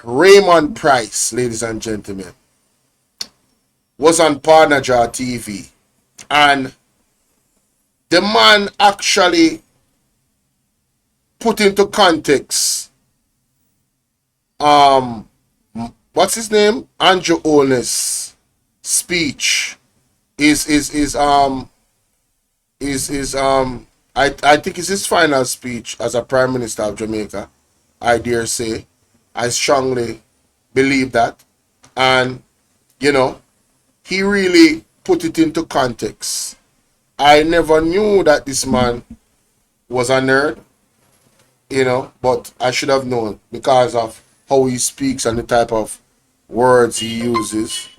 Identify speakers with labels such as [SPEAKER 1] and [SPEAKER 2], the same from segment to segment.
[SPEAKER 1] Raymond Pryce, ladies and gentlemen, was on Parnaja TV, and the man actually put into context what's his name? Andrew Holness speech I think it's his final speech as a Prime Minister of Jamaica, I dare say. I strongly believe that. And, he really put it into context. I never knew that this man was a nerd, but I should have known because of how he speaks and the type of words he uses.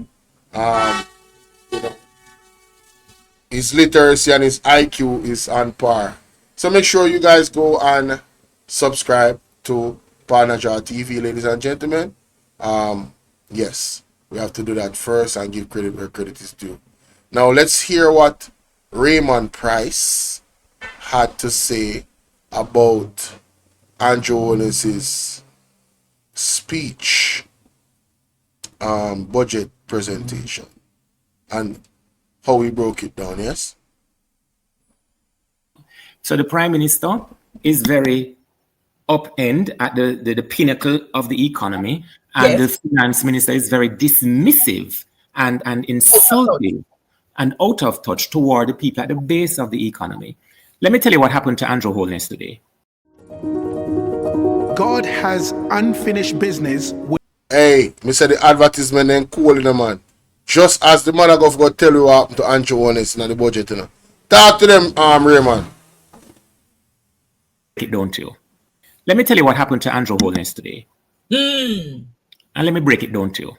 [SPEAKER 1] His literacy and his IQ is on par. So make sure you guys go and subscribe to Parnaja TV, ladies and gentlemen. Yes, we have to do that first and give credit where credit is due. Now let's hear what Raymond Pryce had to say about Andrew Holness's speech, budget presentation, and how he broke it down. Yes.
[SPEAKER 2] So the Prime Minister is very upend at the pinnacle of the economy, and the Finance Minister is very dismissive and insulting and out of touch toward the people at the base of the economy. Let me tell you what happened to Andrew Holness today.
[SPEAKER 3] God has unfinished business with...
[SPEAKER 1] Hey, me say the advertisement ain't cool in the man. Just as the man I go tell you what happened to Andrew Holness in the budget, Talk to them, Raymond.
[SPEAKER 2] It don't you? Let me tell you what happened to Andrew Holness today. And let me break it down to you.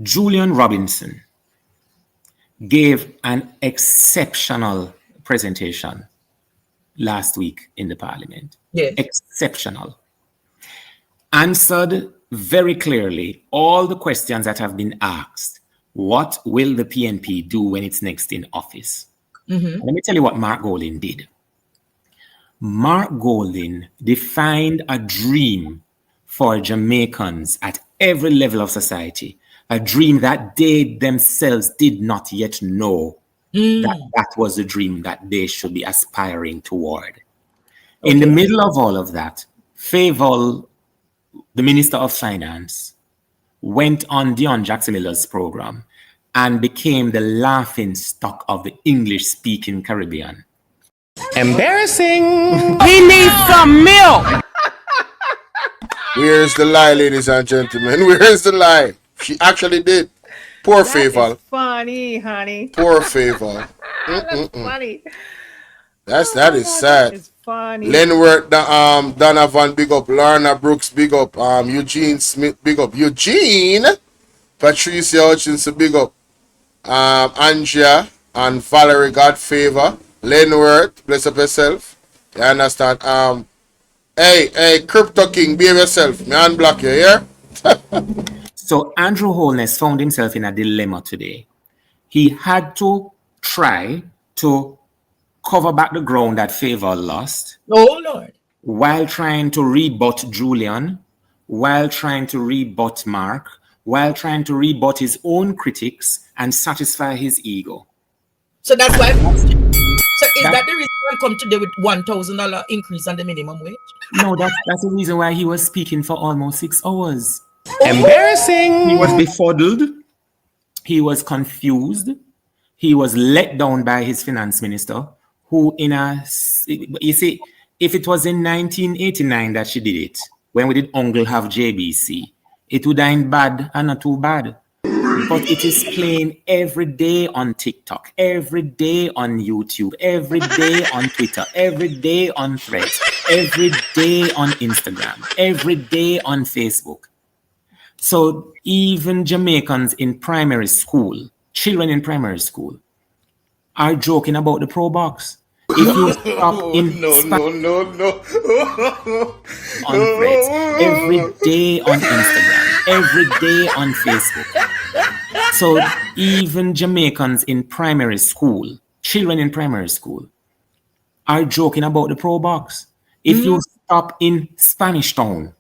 [SPEAKER 2] Julian Robinson gave an exceptional presentation last week in the Parliament. Yes. Exceptional. Answered very clearly all the questions that have been asked. What will the PNP do when it's next in office? Let me tell you what Mark Golding did. Mark Golding defined a dream for Jamaicans at every level of society, a dream that they themselves did not yet know that was the dream that they should be aspiring toward. In the middle of all of that, Favour, the Minister of Finance, went on Dion Jackson Miller's program and became the laughing stock of the English-speaking Caribbean.
[SPEAKER 4] Embarrassing. He needs some milk.
[SPEAKER 1] Where's the lie, ladies and gentlemen? Where's the lie? She actually did. Poor Favour.
[SPEAKER 5] Funny, honey.
[SPEAKER 1] Poor Favour.
[SPEAKER 5] That's funny.
[SPEAKER 1] That is sad.
[SPEAKER 5] It's funny.
[SPEAKER 1] Lenworth, Donovan, big up. Lorna Brooks, big up. Eugene Smith, big up. Eugene. Patricia Hutchinson, big up. Andrea and Valerie, God favor. Lenworth, bless up yourself. You understand? Hey, Crypto King, behave yourself. Me unblock you, yeah?
[SPEAKER 2] So Andrew Holness found himself in a dilemma today. He had to try to cover back the ground that Favour lost.
[SPEAKER 6] Oh, Lord.
[SPEAKER 2] While trying to rebut Julian, while trying to rebut Mark, while trying to rebut his own critics and satisfy his ego.
[SPEAKER 6] So that's why... So is that the reason I come today with $1,000 increase on the minimum wage?
[SPEAKER 2] No, that's the reason why he was speaking for almost 6 hours.
[SPEAKER 4] Embarrassing.
[SPEAKER 2] He was befuddled. He was confused. He was let down by his finance minister, who you see, if it was in 1989 that she did it, when we did Uncle have JBC, it would have been bad and not too bad. But it is playing every day on TikTok, every day on YouTube, every day on Twitter, every day on Threads, every day on Instagram, every day on Facebook. So even Jamaicans in primary school, children in primary school, are joking about the Pro Box. If you stop in on Threads, every day on Instagram, every day on Facebook. So even Jamaicans in primary school, children in primary school, are joking about the Pro Box. If you stop in Spanish Town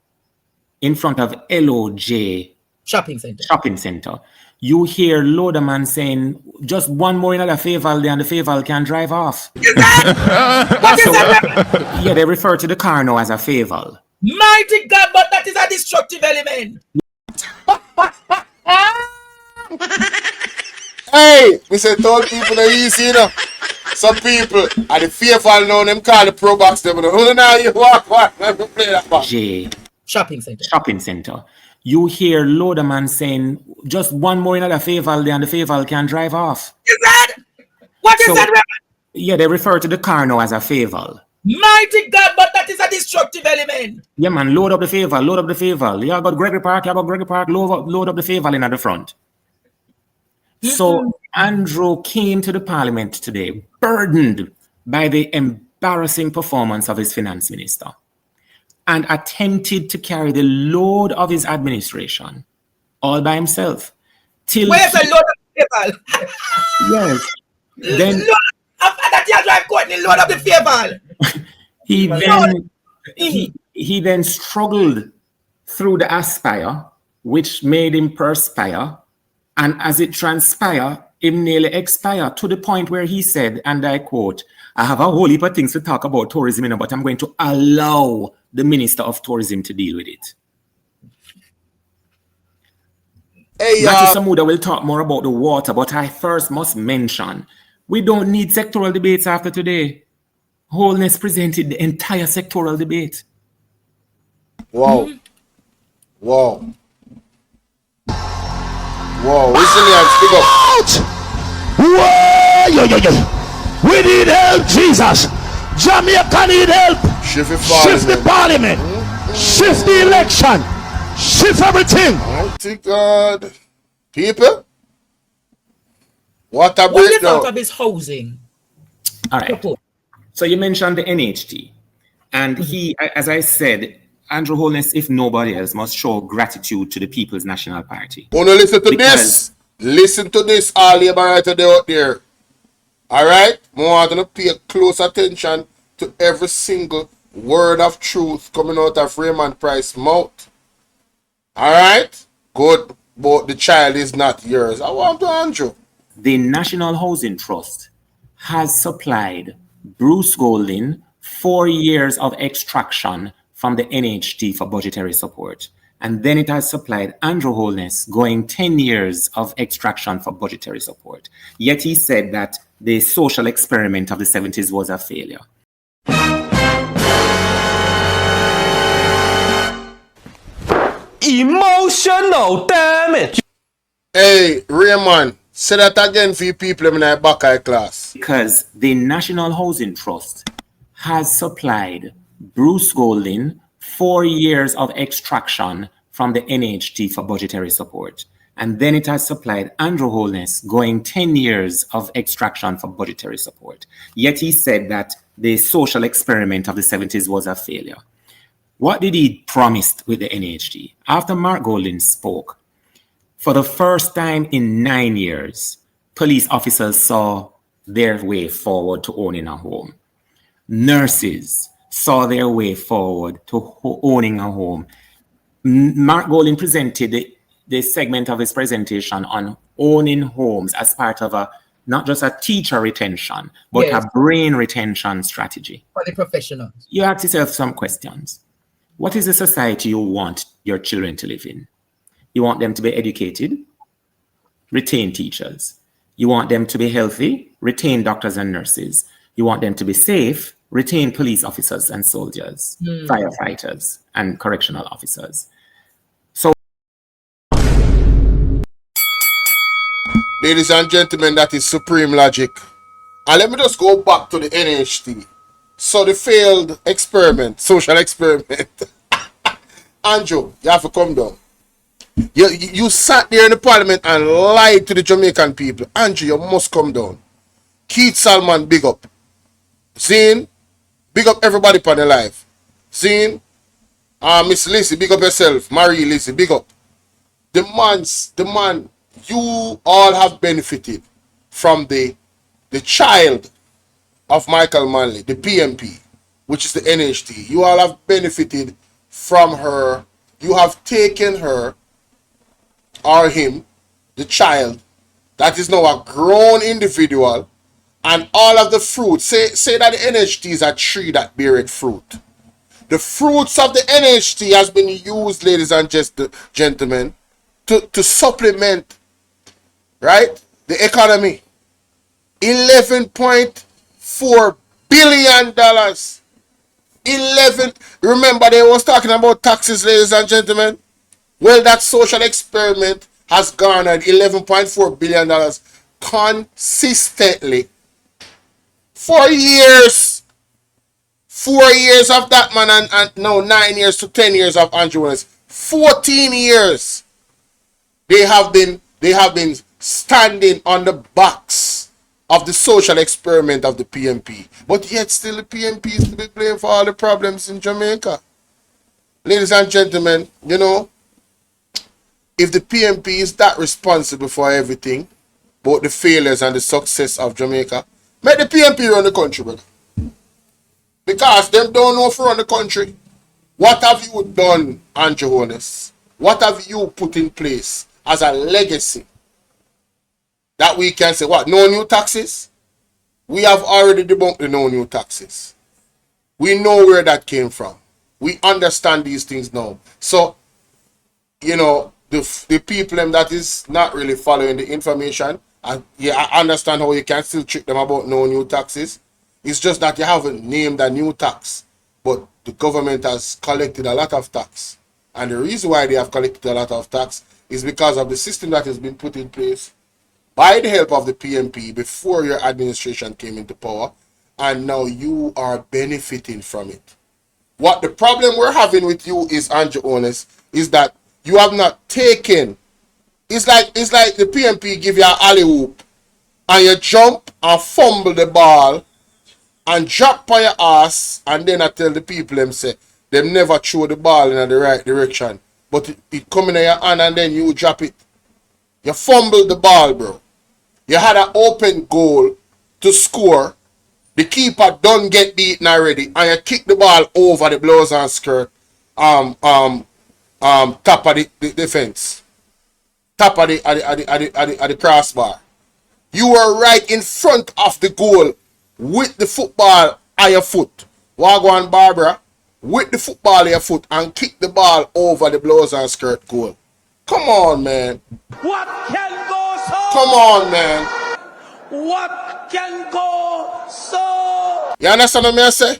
[SPEAKER 2] in front of LOJ
[SPEAKER 6] Shopping center.
[SPEAKER 2] shopping center, you hear loader man saying, just one more another favor, and the favor can drive off.
[SPEAKER 6] Is that? What is that?
[SPEAKER 2] Yeah, they refer to the car now as a favor.
[SPEAKER 6] Mighty God, but that is a destructive element.
[SPEAKER 1] Hey, we say told people are easy, you know. Some people are the fearful now, them call the pro box them. Who know you walk, let me play that box.
[SPEAKER 6] Shopping center.
[SPEAKER 2] Shopping center. You hear loader man saying, just one more another favor, and the favor can drive off.
[SPEAKER 6] Is that? What is that?
[SPEAKER 2] Yeah, they refer to the car now as a favor.
[SPEAKER 6] Mighty God, but that is a destructive element.
[SPEAKER 2] Yeah, man, load up the favor, load up the favor. You got Gregory Park, load up the favor in at the front. So Andrew came to the parliament today, burdened by the embarrassing performance of his finance minister, and attempted to carry the load of his administration all by himself.
[SPEAKER 6] Where's the load of the favor?
[SPEAKER 2] Yes. Then
[SPEAKER 6] after that, you drive Courtney, load up the favor.
[SPEAKER 2] he then struggled through the aspire, which made him perspire, and as it transpired, him nearly expire to the point where he said, and I quote, I have a whole heap of things to talk about tourism, but I'm going to allow the Minister of Tourism to deal with it.
[SPEAKER 1] Hey,
[SPEAKER 2] Matthew Samuda will talk more about the water, but I first must mention, we don't need sectoral debates after today. Wholeness presented the entire sectoral debate.
[SPEAKER 1] Wow. Wow. Wow. Resilience, big up.
[SPEAKER 7] Whoa, yo. We need help, Jesus. Jamaica need help.
[SPEAKER 1] Shift
[SPEAKER 7] the parliament. Shift the election. Shift everything.
[SPEAKER 1] Mighty God. People? What a
[SPEAKER 6] What is
[SPEAKER 1] breakdown.
[SPEAKER 6] out of his housing?
[SPEAKER 2] All right. So you mentioned the NHT. And he, as I said, Andrew Holness, if nobody else, must show gratitude to the People's National Party.
[SPEAKER 1] Want to listen to this? Listen to this, all labor right out there. All right? I want to pay close attention to every single word of truth coming out of Raymond Pryce's mouth. All right? Good, but the child is not yours. I want to Andrew.
[SPEAKER 2] The National Housing Trust has supplied Bruce Golding 4 years of extraction from the NHT for budgetary support. And then it has supplied Andrew Holness going 10 years of extraction for budgetary support. Yet he said that the social experiment of the 70s was a failure.
[SPEAKER 4] Emotional damage.
[SPEAKER 1] Hey, Raymond, say that again for you people in my back eye class.
[SPEAKER 2] Because the National Housing Trust has supplied Bruce Golding 4 years of extraction from the NHT for budgetary support. And then it has supplied Andrew Holness going 10 years of extraction for budgetary support. Yet he said that the social experiment of the 70s was a failure. What did he promise with the NHT? After Mark Golding spoke, for the first time in 9 years, police officers saw their way forward to owning a home. Nurses saw their way forward to owning a home. Mark Golding presented the segment of his presentation on owning homes as part of not just a teacher retention, but a brain retention strategy.
[SPEAKER 6] For the professionals.
[SPEAKER 2] You ask yourself some questions. What is the society you want your children to live in? You want them to be educated? Retain teachers. You want them to be healthy? Retain doctors and nurses. You want them to be safe? Retain police officers and soldiers, firefighters and correctional officers.
[SPEAKER 1] Ladies and gentlemen, that is supreme logic. And let me just go back to the NHT. So the failed experiment, social experiment. Andrew, you have to come down. You sat there in the parliament and lied to the Jamaican people. Andrew, you must come down. Keith Salman, big up. Zine, big up everybody on the live. Zine, Miss Lizzie, big up yourself. Marie Lizzie, big up. The man, you all have benefited from the child of Michael Manley, the PMP, which is the NHT. You all have benefited from her you have taken her or him, the child, that is now a grown individual, and all of the fruit, say that the NHT is a tree that beareth fruit. The fruits of the NHT has been used, ladies and gentlemen, to supplement, right, the economy. $11.4 billion. Remember they was talking about taxes, ladies and gentlemen. Well, that social experiment has garnered $11.4 billion consistently for years. 4 years of that man, and now 9 years to 10 years of Andrew Willis. 14 years they have been standing on the backs of the social experiment of the PNP. But yet still the PNP is to be blamed for all the problems in Jamaica. Ladies and gentlemen, you know, if the PNP is that responsible for everything, both the failures and the success of Jamaica, make the PNP run the country, brother. Because them don't know for run the country. What have you done, Andrew Honest? What have you put in place as a legacy that we can say, what, no new taxes? We have already debunked the no new taxes. We know where that came from. We understand these things now. So, you know, the people that is not really following the information, and yeah, I understand how you can still trick them about no new taxes. It's just that you haven't named a new tax, but the government has collected a lot of tax. And the reason why they have collected a lot of tax is because of the system that has been put in place by the help of the PNP before your administration came into power, and now you are benefiting from it. What the problem we're having with you is, Andrew Honest, is that you have not taken. It's like the PNP give you an alley hoop, and you jump and fumble the ball and drop on your ass, and then I tell the people them say them never throw the ball in the right direction, but it come in your hand and then you drop it. You fumbled the ball, bro. You had an open goal to score. The keeper don't get beaten already, and you kick the ball over the blouse and skirt, top of the defense, top of the crossbar. You were right in front of the goal with the football at your foot. Wagwan Barbara, with the football at your foot and kick the ball over the blouse and skirt goal. Come on, man.
[SPEAKER 4] What can go so?
[SPEAKER 1] Come on, man.
[SPEAKER 4] What can go so?
[SPEAKER 1] You understand what I say?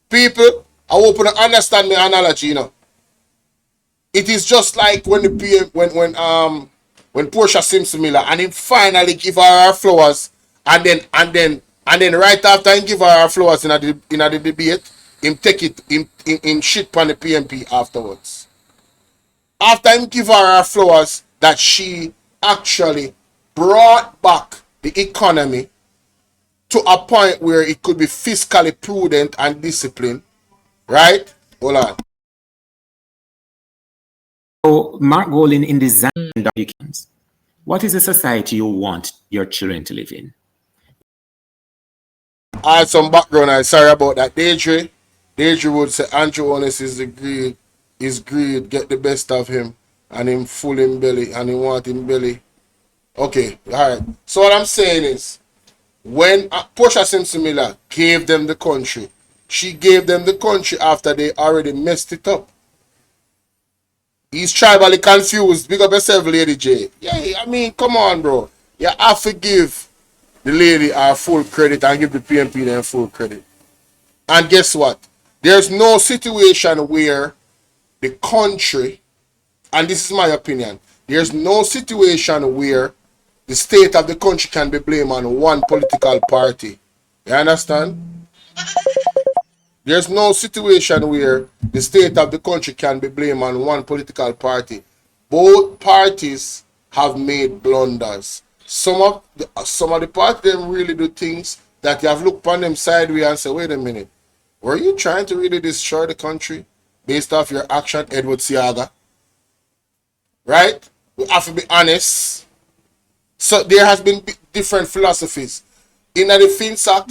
[SPEAKER 1] People, I hope you understand my analogy, you know. It is just like when the PM, when Portia Simpson Miller and him finally give her flowers, and then right after he give her flowers in the debate, him take it in shit on the PNP afterwards. After him give her flowers that she actually brought back the economy to a point where it could be fiscally prudent and disciplined, right? Hold on.
[SPEAKER 2] So, Mark Golin, in design documents, what is the society you want your children to live in?
[SPEAKER 1] I had some background. I'm sorry about that. Deidre would say Andrew Honest is greed, get the best of him, and him full in belly, and he want him belly. Okay, alright. So what I'm saying is, when Portia Simpson Miller gave them the country, she gave them the country after they already messed it up. He's tribally confused. Big up yourself, Lady J. Yeah, I mean, come on, bro. You have to give the lady our full credit and give the PNP their full credit. And guess what? There's no situation where the country, and this is my opinion, there's no situation where the state of the country can be blamed on one political party. You understand? There's no situation where the state of the country can be blamed on one political party. Both parties have made blunders. Some of the parties them really do things that you have looked upon them sideways and say, wait a minute, were you trying to really destroy the country based off your action, Edward Siaga? Right? We have to be honest. So there has been different philosophies. In the FinSac,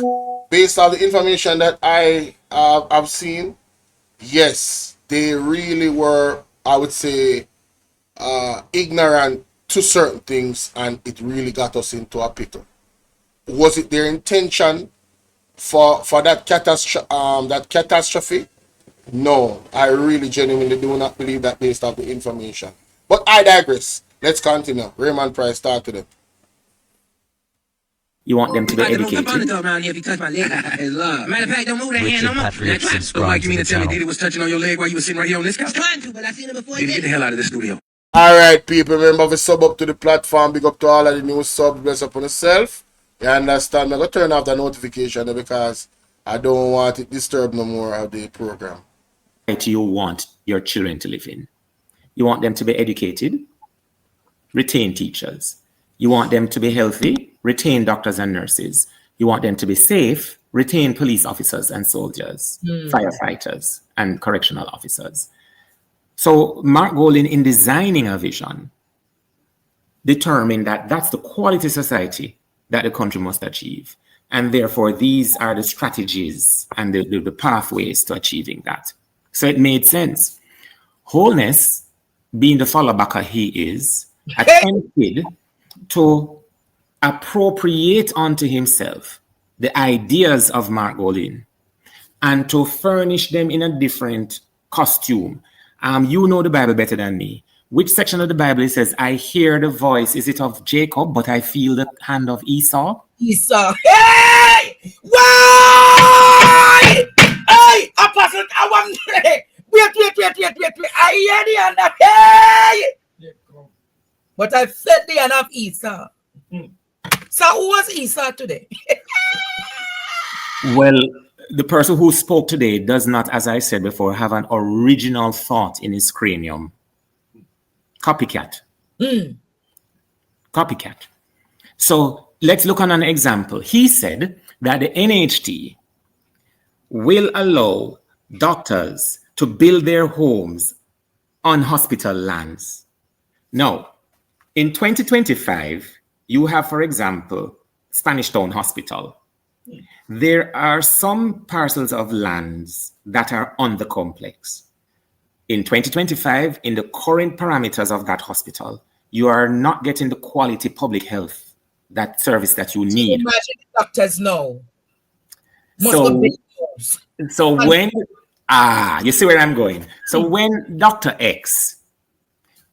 [SPEAKER 1] based on the information that I have seen, yes, they really were I would say, ignorant to certain things, and it really got us into a pickle. Was it their intention for that catastrophe? No, I really genuinely do not believe that based off the information. But I digress. Let's continue. Raymond Pryce started it.
[SPEAKER 2] You want them to be educated.
[SPEAKER 8] Bvrclips, subscribe to the channel. Was touching on your leg while you were sitting right here on this couch. Trying to, but I seen him before. Get the hell out of the studio.
[SPEAKER 1] All right, people. Remember to sub up to the platform. Big up to all of the new subs. Bless up on yourself. You understand? I'm going to turn off the notification because I don't want it disturb no more of the program.
[SPEAKER 2] You want your children to live in. You want them to be educated, retain teachers. You want them to be healthy, retain doctors and nurses. You want them to be safe, retain police officers and soldiers, firefighters and correctional officers. So Mark Golding, in designing a vision, determined that that's the quality society that the country must achieve. And therefore, these are the strategies and the pathways to achieving that. So it made sense. Wholeness, being the follow backer he is, attempted to appropriate unto himself the ideas of Mark Golding and to furnish them in a different costume. You know the Bible better than me. Which section of the Bible it says, I hear the voice, is it of Jacob, but I feel the hand of Esau?
[SPEAKER 6] Esau. Hey! Why? Hey! Apostle, I want wait. I hear the hand of hey! But I felt the hand of Esau. So who was Esau today?
[SPEAKER 2] Well, the person who spoke today does not, as I said before, have an original thought in his cranium. Copycat. Copycat. So let's look on an example. He said that the NHT will allow doctors to build their homes on hospital lands. Now, in 2025, you have, for example, Spanish Town Hospital. There are some parcels of lands that are on the complex. In 2025, in the current parameters of that hospital, you are not getting the quality public health, that service that you need.
[SPEAKER 6] Imagine the doctors know.
[SPEAKER 2] So when, you see where I'm going. So when Dr. X,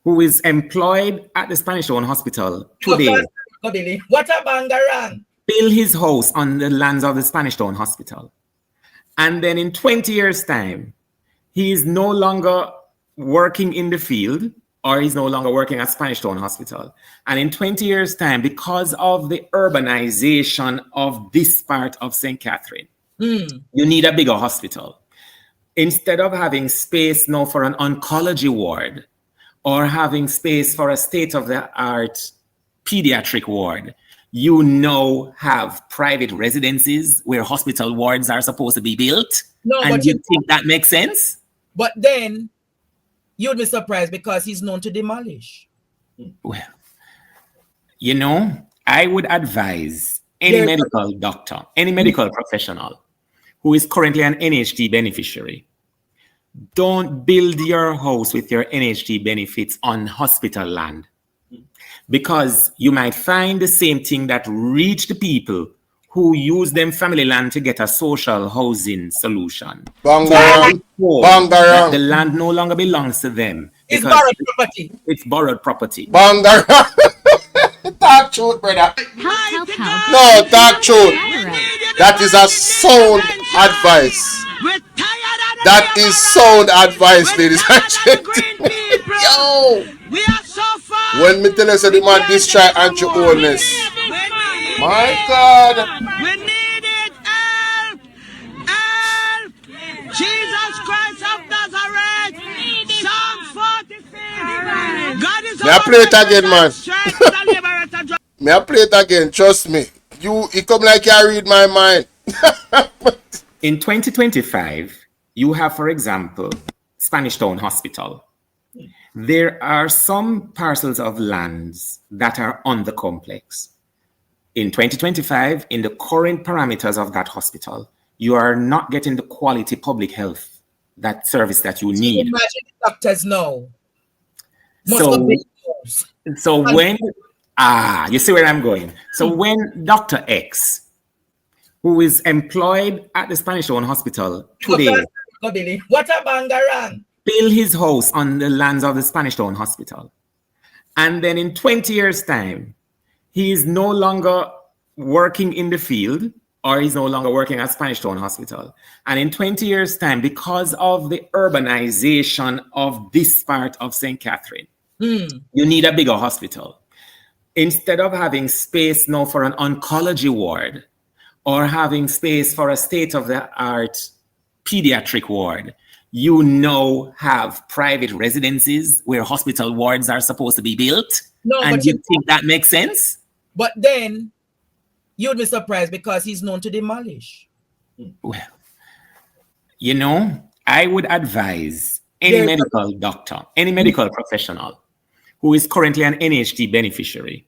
[SPEAKER 2] who is employed at the Spanish Town Hospital today,
[SPEAKER 6] what a bangarang,
[SPEAKER 2] build his house on the lands of the Spanish Town Hospital, and then in 20 years' time, he is no longer working in the field, or he's no longer working at Spanish Town Hospital. And in 20 years' time, because of the urbanization of this part of St. Catherine, you need a bigger hospital. Instead of having space now for an oncology ward or having space for a state-of-the-art pediatric ward, you now have private residences where hospital wards are supposed to be built.
[SPEAKER 6] No,
[SPEAKER 2] and you think that makes sense?
[SPEAKER 6] But then you'd be surprised because he's known to demolish.
[SPEAKER 2] Well, you know, I would advise any medical doctor, any medical professional who is currently an NHT beneficiary, don't build your house with your NHT benefits on hospital land, because you might find the same thing that reached the people who use them family land to get a social housing solution.
[SPEAKER 1] Bangarang. Bangarang.
[SPEAKER 2] The land no longer belongs to them.
[SPEAKER 6] It's borrowed property.
[SPEAKER 2] It's borrowed property.
[SPEAKER 1] Bangarang. Talk truth, brother.
[SPEAKER 9] Help.
[SPEAKER 1] No, talk truth. That is a sound advice. That is sound advice, ladies and gentlemen. Yo! When me tell you say the man destroy anti-wholeness. My God.
[SPEAKER 4] We needed help! Help! Jesus Christ of Nazareth! Psalm 46! God is
[SPEAKER 1] May I play it again, man? May I play it again? Trust me. You come like you read my mind.
[SPEAKER 2] In 2025, you have, for example, Spanish Town Hospital. There are some parcels of lands that are on the complex. In 2025, in the current parameters of that hospital, you are not getting the quality public health, that service that you need.
[SPEAKER 6] Imagine the doctors know.
[SPEAKER 2] So when you see where I'm going. So when Dr. X, who is employed at the Spanish Town Hospital today,
[SPEAKER 6] what a bangarang,
[SPEAKER 2] build his house on the lands of the Spanish Town Hospital, and then in 20 years' time, he is no longer working in the field, or he's no longer working at Spanish Town Hospital. And in 20 years' time, because of the urbanization of this part of St. Catherine, you need a bigger hospital. Instead of having space now for an oncology ward or having space for a state-of-the-art pediatric ward, you now have private residences where hospital wards are supposed to be built.
[SPEAKER 6] No,
[SPEAKER 2] and
[SPEAKER 6] but
[SPEAKER 2] you think that makes sense?
[SPEAKER 6] But then you'd be surprised because he's known to demolish.
[SPEAKER 2] Well, you know, I would advise any medical doctor, any medical professional who is currently an NHT beneficiary,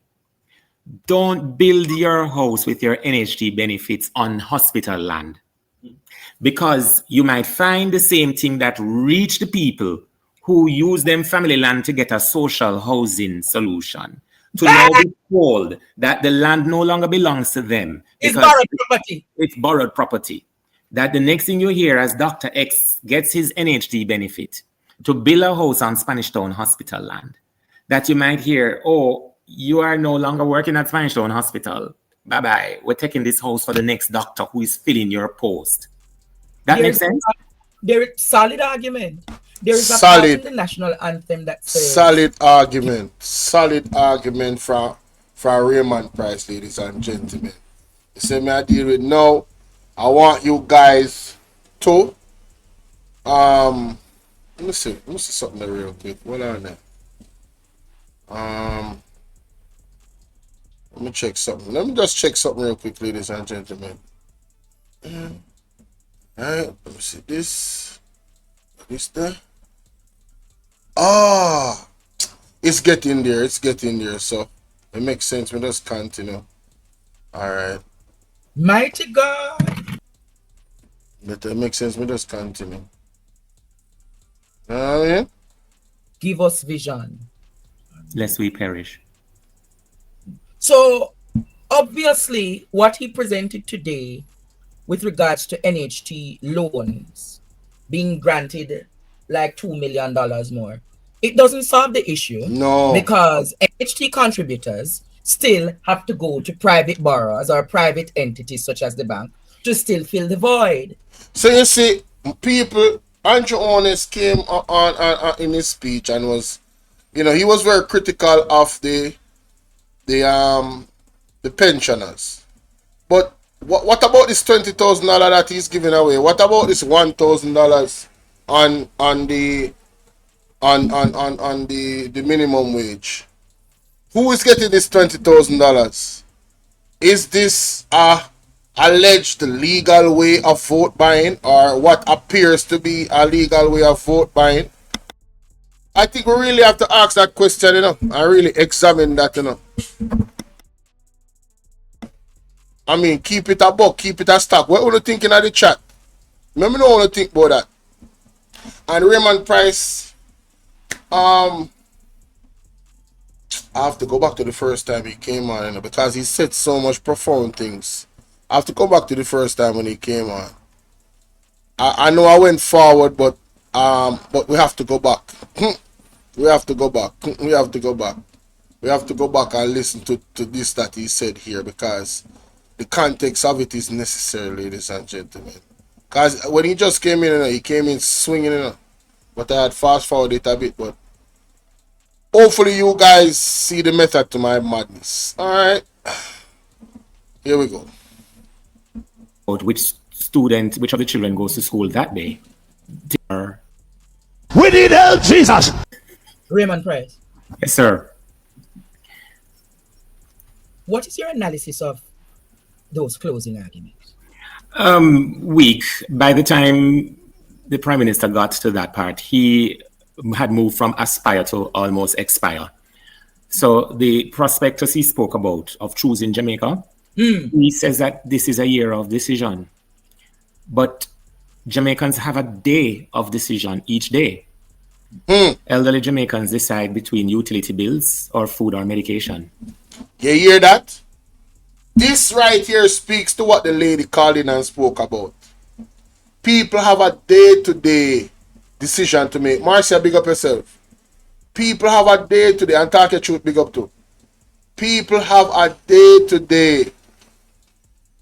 [SPEAKER 2] don't build your house with your NHT benefits on hospital land, because you might find the same thing that reached the people who use them family land to get a social housing solution, to now be told that the land no longer belongs to them.
[SPEAKER 6] It's borrowed property.
[SPEAKER 2] It's borrowed property. That the next thing you hear as Dr. X gets his NHT benefit to build a house on Spanish Town Hospital land, that you might hear, oh, you are no longer working at Spanish Town Hospital. Bye-bye. We're taking this house for the next doctor who is filling your post. That makes sense?
[SPEAKER 6] There is solid argument. There is a part in the national anthem that says...
[SPEAKER 1] Solid argument from Raymond Pryce, ladies and gentlemen. You see me I deal with now. I want you guys to... let me see something there real quick. Hold on there. Let me check something. Let me just check something real quick, ladies and gentlemen. Alright, let me see this. This there. It's getting there. So it makes sense. We just continue. Alright.
[SPEAKER 6] Mighty God.
[SPEAKER 1] But it makes sense. We just continue. Yeah?
[SPEAKER 6] Give us vision,
[SPEAKER 2] lest we perish.
[SPEAKER 6] So obviously what he presented today with regards to NHT loans being granted like $2 million more, it doesn't solve the issue.
[SPEAKER 1] No.
[SPEAKER 6] Because NHT contributors still have to go to private borrowers or private entities such as the bank to still fill the void.
[SPEAKER 1] So you see, people, Andrew Honest came on in his speech and was, you know, he was very critical of the pensioners. But what about this $20,000 that he's giving away? What about this $1,000 on the minimum wage? Who is getting this $20,000? Is this alleged legal way of vote buying, or what appears to be a legal way of vote buying? I think we really have to ask that question, you know, and really examine that, you know. I mean, keep it a buck, keep it a stock. What are you thinking of the chat? Let me know what you think about that. And Raymond Pryce, I have to go back to the first time he came on, you know, because he said so much profound things. I have to go back to the first time when he came on. I know I went forward, but we have to go back. We have to go back and listen to this that he said here, because the context of it is necessary, ladies and gentlemen. Because when he just came in, you know, he came in swinging, you know, but I had fast forwarded it a bit, but hopefully you guys see the method to my madness. Alright, here we go.
[SPEAKER 2] Which of the children goes to school that day?
[SPEAKER 7] We need help, Jesus.
[SPEAKER 6] Raymond Pryce.
[SPEAKER 2] Yes, sir.
[SPEAKER 6] What is your analysis of those closing arguments?
[SPEAKER 2] Weak. By the time the Prime Minister got to that part, he had moved from aspire to almost expire. So the prospectus he spoke about of choosing Jamaica, he says that this is a year of decision. But Jamaicans have a day of decision each day. Elderly Jamaicans decide between utility bills or food or medication.
[SPEAKER 1] You hear that? This right here speaks to what the lady called in and spoke about. People have a day-to-day decision to make. Marcia, big up yourself. People have a day-to-day, and talk your truth, big up too. People have a day-to-day.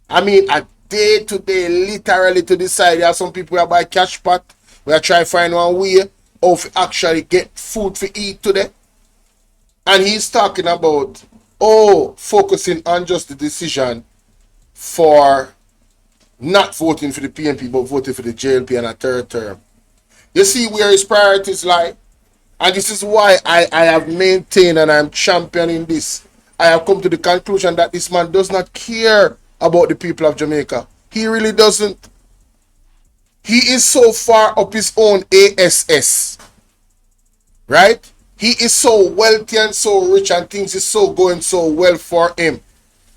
[SPEAKER 1] I mean, a day-to-day, literally to decide. There are some people who are buy cash pot. We are trying to find one way of actually get food to eat today. And he's talking about, focusing on just the decision for not voting for the PNP, but voting for the JLP and a third term. You see where his priorities lie? And this is why I have maintained and I'm championing this. I have come to the conclusion that this man does not care about the people of Jamaica. He really doesn't. He is so far up his own ASS. Right? He is so wealthy and so rich and things is so going so well for him.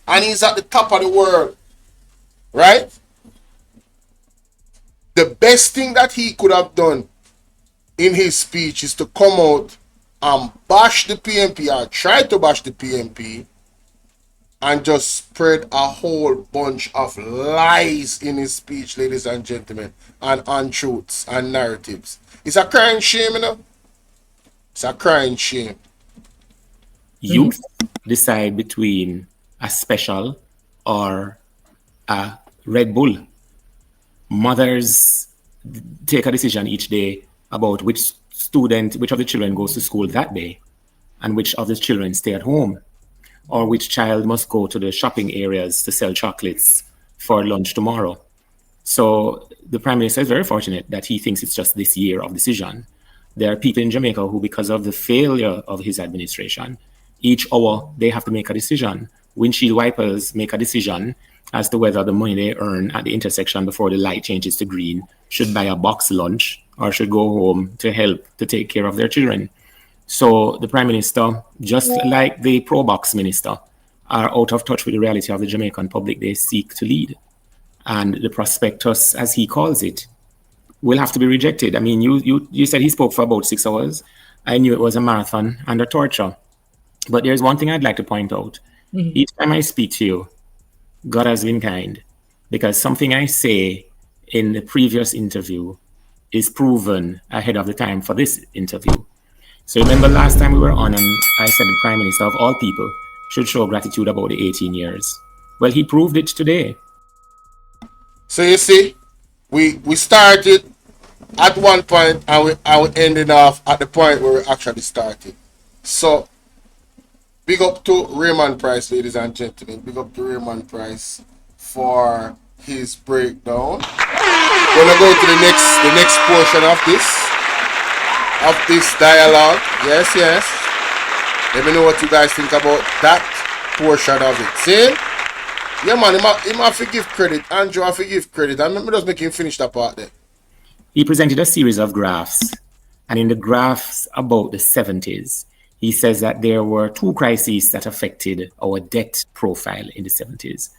[SPEAKER 1] And he's at the top of the world. Right? The best thing that he could have done in his speech is to come out and bash the PNP or try to bash the PNP and just spread a whole bunch of lies in his speech, ladies and gentlemen, and untruths and narratives. It's a crying shame, you know? It's a crying shame.
[SPEAKER 2] Youth decide between a special or a Red Bull. Mothers take a decision each day about which of the children goes to school that day and which of the children stay at home, or which child must go to the shopping areas to sell chocolates for lunch tomorrow. So the Prime Minister is very fortunate that he thinks it's just this year of decision. There are people in Jamaica who, because of the failure of his administration, each hour they have to make a decision. Windshield wipers make a decision as to whether the money they earn at the intersection before the light changes to green should buy a box lunch or should go home to help to take care of their children. So the Prime Minister, just like the pro-box minister, are out of touch with the reality of the Jamaican public they seek to lead. And the prospectus, as he calls it, will have to be rejected. I mean, you said he spoke for about 6 hours. I knew it was a marathon under torture. But there's one thing I'd like to point out. Each time I speak to you, God has been kind, because something I say in the previous interview is proven ahead of the time for this interview. So remember last time we were on and I said the Prime Minister of all people should show gratitude about the 18 years. Well, he proved it today.
[SPEAKER 1] So you see, we started at one point and we ended off at the point where we actually started. So big up to Raymond Pryce, ladies and gentlemen. Big up to Raymond Pryce for his breakdown. Gonna go to the next portion of this dialogue. Yes. Let me know what you guys think about that portion of it. See? Yeah, man, he might forgive credit. Andrew, I forgive credit. And let me just make him finish that part there.
[SPEAKER 2] He presented a series of graphs. And in the graphs about the 70s, he says that there were two crises that affected our debt profile in the 70s.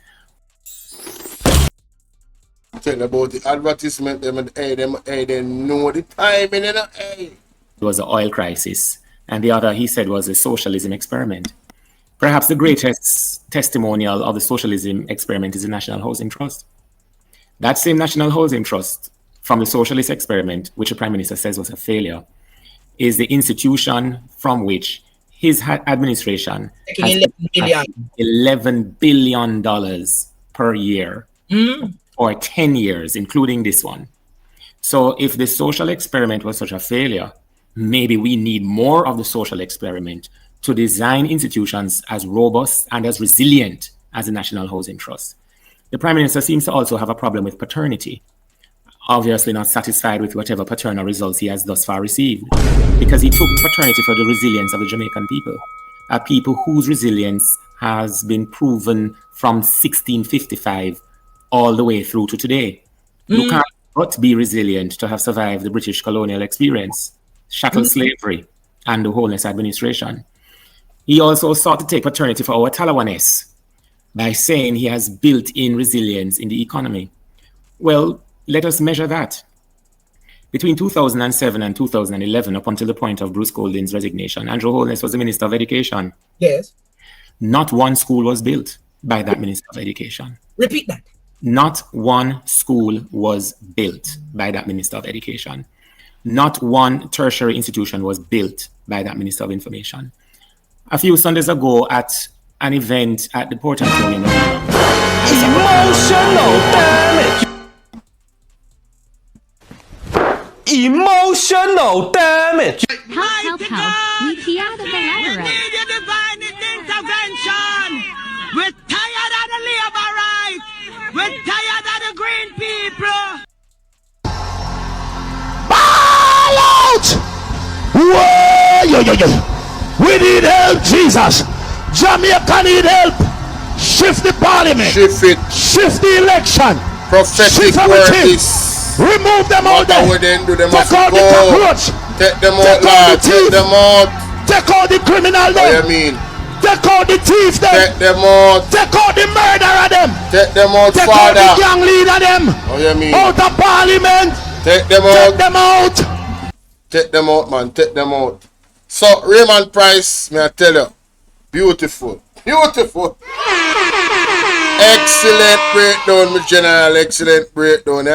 [SPEAKER 1] Tell about the advertisement, they know the timing, you know, hey.
[SPEAKER 2] It was the oil crisis. And the other, he said, was a socialism experiment. Perhaps the greatest testimonial of the socialism experiment is the National Housing Trust. That same National Housing Trust from the socialist experiment, which the Prime Minister says was a failure, is the institution from which his administration has $11 billion per year for 10 years, including this one. So if the social experiment was such a failure, maybe we need more of the social experiment to design institutions as robust and as resilient as the National Housing Trust. The Prime Minister seems to also have a problem with paternity. Obviously not satisfied with whatever paternal results he has thus far received, because he took paternity for the resilience of the Jamaican people, a people whose resilience has been proven from 1655 all the way through to today. You can't but be resilient to have survived the British colonial experience, chattel slavery, and the Holness administration. He also sought to take paternity for our Talawanese by saying he has built-in resilience in the economy. Well, let us measure that. Between 2007 and 2011, up until the point of Bruce Golding's resignation, Andrew Holness was the Minister of Education.
[SPEAKER 6] Yes.
[SPEAKER 2] Not one school was built by that Minister of Education.
[SPEAKER 6] Repeat that.
[SPEAKER 2] Not one school was built by that Minister of Education. Not one tertiary institution was built by that Minister of Information. A few Sundays ago at an event at the Port Antonio Marina,
[SPEAKER 7] Emotional damage. Emotional damage.
[SPEAKER 9] Help. We key out of the
[SPEAKER 4] We
[SPEAKER 9] labyrinth.
[SPEAKER 4] need your divine intervention. We're tired of the labor rights. We're tired of the green people.
[SPEAKER 7] Ball out! Whoa, yo. We need help, Jesus. Jamaica need help. Shift the parliament.
[SPEAKER 1] Shift it.
[SPEAKER 7] Shift the election.
[SPEAKER 1] Prophetic
[SPEAKER 7] Shift
[SPEAKER 1] word
[SPEAKER 7] everything.
[SPEAKER 1] is.
[SPEAKER 7] Remove them out
[SPEAKER 1] Matter
[SPEAKER 7] there.
[SPEAKER 1] what they do, they
[SPEAKER 7] Take
[SPEAKER 1] must
[SPEAKER 7] out the
[SPEAKER 1] go.
[SPEAKER 7] cockroach.
[SPEAKER 1] Take them
[SPEAKER 7] Take
[SPEAKER 1] out,
[SPEAKER 7] out
[SPEAKER 1] lad.
[SPEAKER 7] the thief.
[SPEAKER 1] Take them out.
[SPEAKER 7] Take out the criminal
[SPEAKER 1] What
[SPEAKER 7] them.
[SPEAKER 1] you mean?
[SPEAKER 7] Take out the thief them.
[SPEAKER 1] Take them out.
[SPEAKER 7] Take out the murderer them.
[SPEAKER 1] Take them out,
[SPEAKER 7] Take out the
[SPEAKER 1] Father.
[SPEAKER 7] gang leader them.
[SPEAKER 1] What you mean?
[SPEAKER 7] Out of parliament.
[SPEAKER 1] Take them
[SPEAKER 7] Take
[SPEAKER 1] out.
[SPEAKER 7] them out.
[SPEAKER 1] Take them out, man. Take them out. So, Raymond Pryce, may I tell you, beautiful. Beautiful. Excellent breakdown, my general. Excellent breakdown.